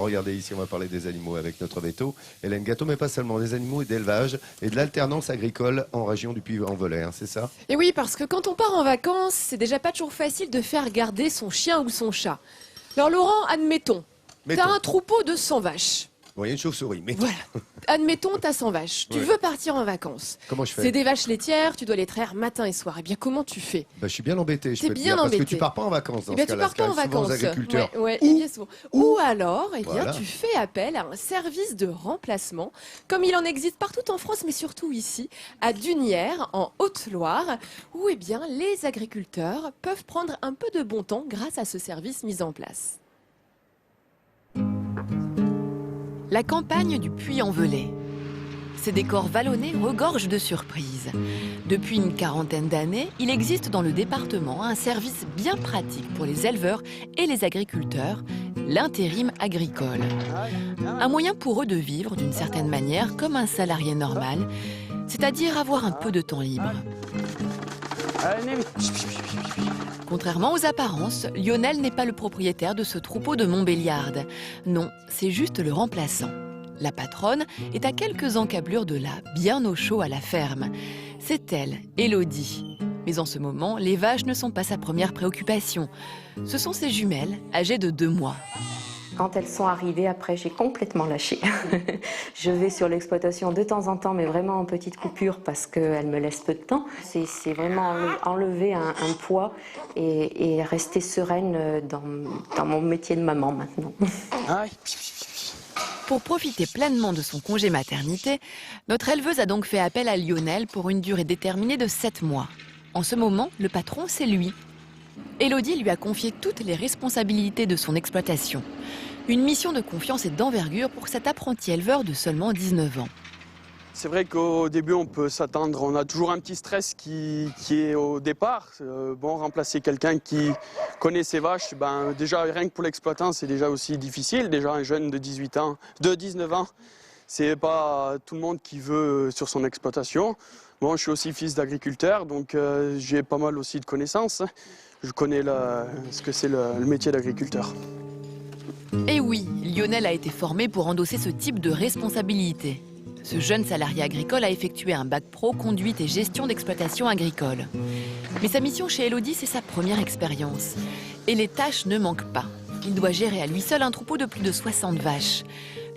Regardez ici, on va parler des animaux avec notre veto. Hélène Gâteau, mais pas seulement, des animaux et d'élevage et de l'alternance agricole en région du Puy-en-Velay, hein, c'est ça? Et oui, parce que quand on part en vacances, c'est déjà pas toujours facile de faire garder son chien ou son chat. Alors Laurent, admettons, t'as un troupeau de 100 vaches. Vous voyez une chauve-souris, mais Voilà. Admettons, t'as 100 vaches. Tu veux partir en vacances. Comment je fais? C'est des vaches laitières, tu dois les traire matin et soir. Eh bien, comment tu fais? Je suis bien embêté, je T'es peux te bien dire, parce que embêté. tu pars pas en vacances dans Eh bien, ce tu cas-là, pars pas en ce qui arrive souvent aux vacances. agriculteurs. Ouais, eh bien, souvent. Ou alors, eh bien, Voilà. tu fais appel à un service de remplacement, comme il en existe partout en France, mais surtout ici, à Dunières, en Haute-Loire, où eh bien, les agriculteurs peuvent prendre un peu de bon temps grâce à ce service mis en place. La campagne du Puy-en-Velay. Ces décors vallonnés regorgent de surprises. Depuis une quarantaine d'années, il existe dans le département un service bien pratique pour les éleveurs et les agriculteurs, l'intérim agricole. Un moyen pour eux de vivre d'une certaine manière comme un salarié normal, c'est-à-dire avoir un peu de temps libre. Contrairement aux apparences, Lionel n'est pas le propriétaire de ce troupeau de Montbéliarde. Non, c'est juste le remplaçant. La patronne est à quelques encablures de là, bien au chaud à la ferme. C'est elle, Élodie. Mais en ce moment, les vaches ne sont pas sa première préoccupation. Ce sont ses jumelles, âgées de 2 mois. Quand elles sont arrivées, après, j'ai complètement lâché. Je vais sur l'exploitation de temps en temps, mais vraiment en petite coupure parce qu'elles me laissent peu de temps. C'est vraiment enlever un poids et rester sereine dans mon métier de maman maintenant. Pour profiter pleinement de son congé maternité, notre éleveuse a donc fait appel à Lionel pour une durée déterminée de 7 mois. En ce moment, le patron, c'est lui. Élodie lui a confié toutes les responsabilités de son exploitation. Une mission de confiance et d'envergure pour cet apprenti éleveur de seulement 19 ans. C'est vrai qu'au début, on peut s'attendre, on a toujours un petit stress qui est au départ. Remplacer quelqu'un qui connaît ses vaches, déjà rien que pour l'exploitant, c'est déjà aussi difficile. Déjà un jeune de 19 ans, c'est pas tout le monde qui veut sur son exploitation. Bon, je suis aussi fils d'agriculteur, donc j'ai pas mal aussi de connaissances. Je connais ce que c'est le métier d'agriculteur. Et oui, Lionel a été formé pour endosser ce type de responsabilité. Ce jeune salarié agricole a effectué un bac pro conduite et gestion d'exploitation agricole. Mais sa mission chez Élodie, c'est sa première expérience. Et les tâches ne manquent pas. Il doit gérer à lui seul un troupeau de plus de 60 vaches.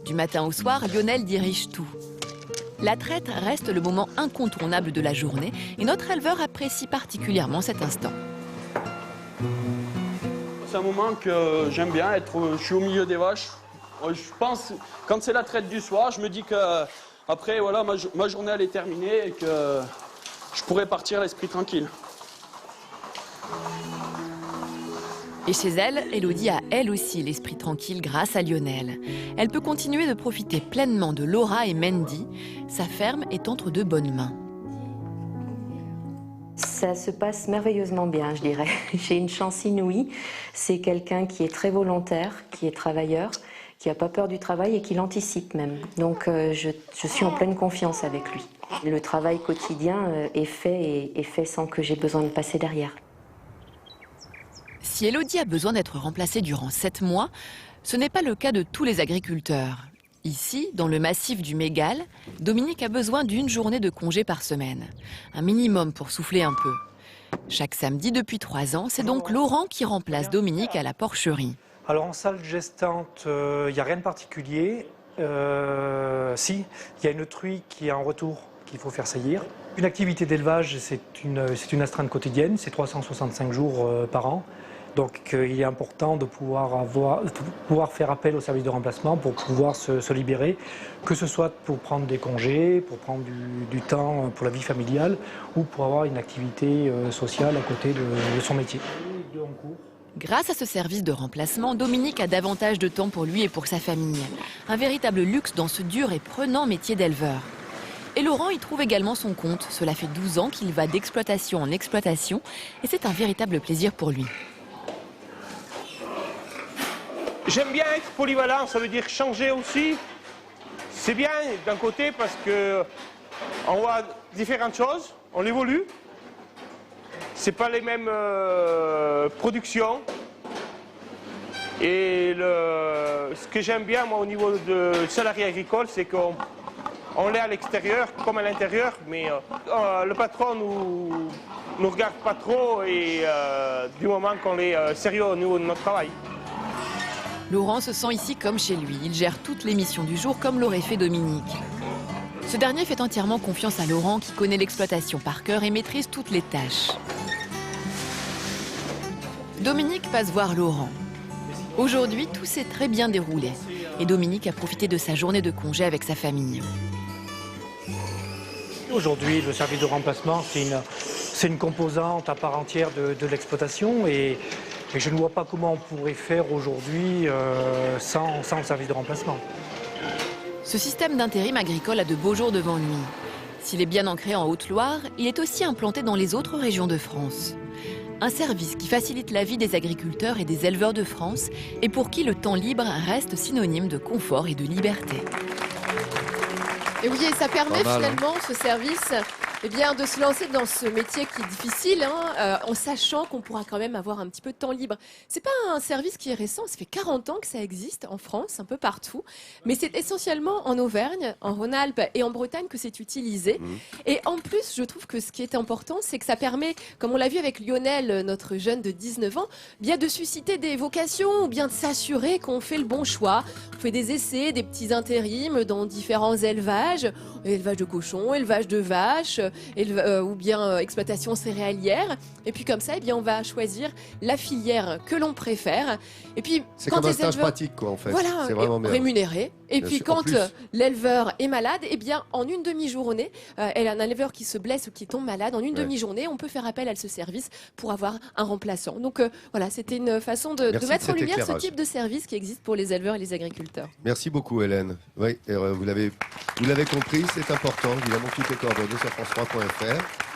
Du matin au soir, Lionel dirige tout. La traite reste le moment incontournable de la journée et notre éleveur apprécie particulièrement cet instant. C'est un moment que j'aime bien, je suis au milieu des vaches. Je pense, quand c'est la traite du soir, je me dis que après, voilà, ma journée elle est terminée et que je pourrais partir l'esprit tranquille. Et chez elle, Élodie a elle aussi l'esprit tranquille grâce à Lionel. Elle peut continuer de profiter pleinement de Laura et Mandy. Sa ferme est entre de bonnes mains. Ça se passe merveilleusement bien, je dirais. J'ai une chance inouïe. C'est quelqu'un qui est très volontaire, qui est travailleur, qui n'a pas peur du travail et qui l'anticipe même. Donc je suis en pleine confiance avec lui. Le travail quotidien est fait sans que j'ai besoin de passer derrière. Si Élodie a besoin d'être remplacée durant 7 mois, ce n'est pas le cas de tous les agriculteurs. Ici, dans le massif du Mégale, Dominique a besoin d'1 journée de congé par semaine. Un minimum pour souffler un peu. Chaque samedi depuis 3 ans, c'est donc Laurent qui remplace Dominique à la porcherie. Alors en salle gestante, il n'y a rien de particulier. Si, il y a une truie qui est en retour, qu'il faut faire saillir. Une activité d'élevage, c'est une astreinte quotidienne, c'est 365 jours par an. Donc il est important de pouvoir faire appel au service de remplacement pour pouvoir se libérer, que ce soit pour prendre des congés, pour prendre du temps pour la vie familiale ou pour avoir une activité sociale à côté de son métier. Grâce à ce service de remplacement, Dominique a davantage de temps pour lui et pour sa famille. Un véritable luxe dans ce dur et prenant métier d'éleveur. Et Laurent y trouve également son compte. Cela fait 12 ans qu'il va d'exploitation en exploitation et c'est un véritable plaisir pour lui. J'aime bien être polyvalent, ça veut dire changer aussi. C'est bien d'un côté parce qu'on voit différentes choses, on évolue. C'est pas les mêmes productions. Et ce que j'aime bien, moi, au niveau de salarié agricole, c'est qu'on l'est à l'extérieur comme à l'intérieur, mais le patron nous regarde pas trop et du moment qu'on est sérieux au niveau de notre travail. Laurent se sent ici comme chez lui. Il gère toutes les missions du jour comme l'aurait fait Dominique. Ce dernier fait entièrement confiance à Laurent qui connaît l'exploitation par cœur et maîtrise toutes les tâches. Dominique passe voir Laurent. Aujourd'hui, tout s'est très bien déroulé et Dominique a profité de sa journée de congé avec sa famille. Aujourd'hui, le service de remplacement, c'est une composante à part entière de l'exploitation et je ne vois pas comment on pourrait faire aujourd'hui sans le service de remplacement. Ce système d'intérim agricole a de beaux jours devant lui. S'il est bien ancré en Haute-Loire, il est aussi implanté dans les autres régions de France. Un service qui facilite la vie des agriculteurs et des éleveurs de France et pour qui le temps libre reste synonyme de confort et de liberté. Et oui, et ça permet Pas mal, finalement, ce service, eh bien, de se lancer dans ce métier qui est difficile, en sachant qu'on pourra quand même avoir un petit peu de temps libre. C'est pas un service qui est récent, ça fait 40 ans que ça existe en France, un peu partout, mais c'est essentiellement en Auvergne, en Rhône-Alpes et en Bretagne que c'est utilisé. Et en plus, je trouve que ce qui est important, c'est que ça permet, comme on l'a vu avec Lionel, notre jeune de 19 ans, bien de susciter des vocations ou bien de s'assurer qu'on fait le bon choix. On fait des essais, des petits intérims dans différents élevages de cochons, élevage de vaches, ou bien exploitation céréalière. Et puis comme ça, eh bien, on va choisir la filière que l'on préfère. Et puis C'est quand comme un les stage éleveurs, pratique, quoi, en fait. voilà, C'est vraiment bien. rémunéré. Et Bien puis sûr, en quand plus. l'éleveur est malade, eh bien, en une demi-journée, elle a un éleveur qui se blesse ou qui tombe malade, en une demi-journée, on peut faire appel à ce service pour avoir un remplaçant. Donc voilà, c'était une façon de Merci mettre de en cet lumière ce éclairage. type de service qui existe pour les éleveurs et les agriculteurs. Merci beaucoup, Hélène. Oui, et, vous l'avez compris, c'est important. Évidemment, tout est coordonné sur France3.fr.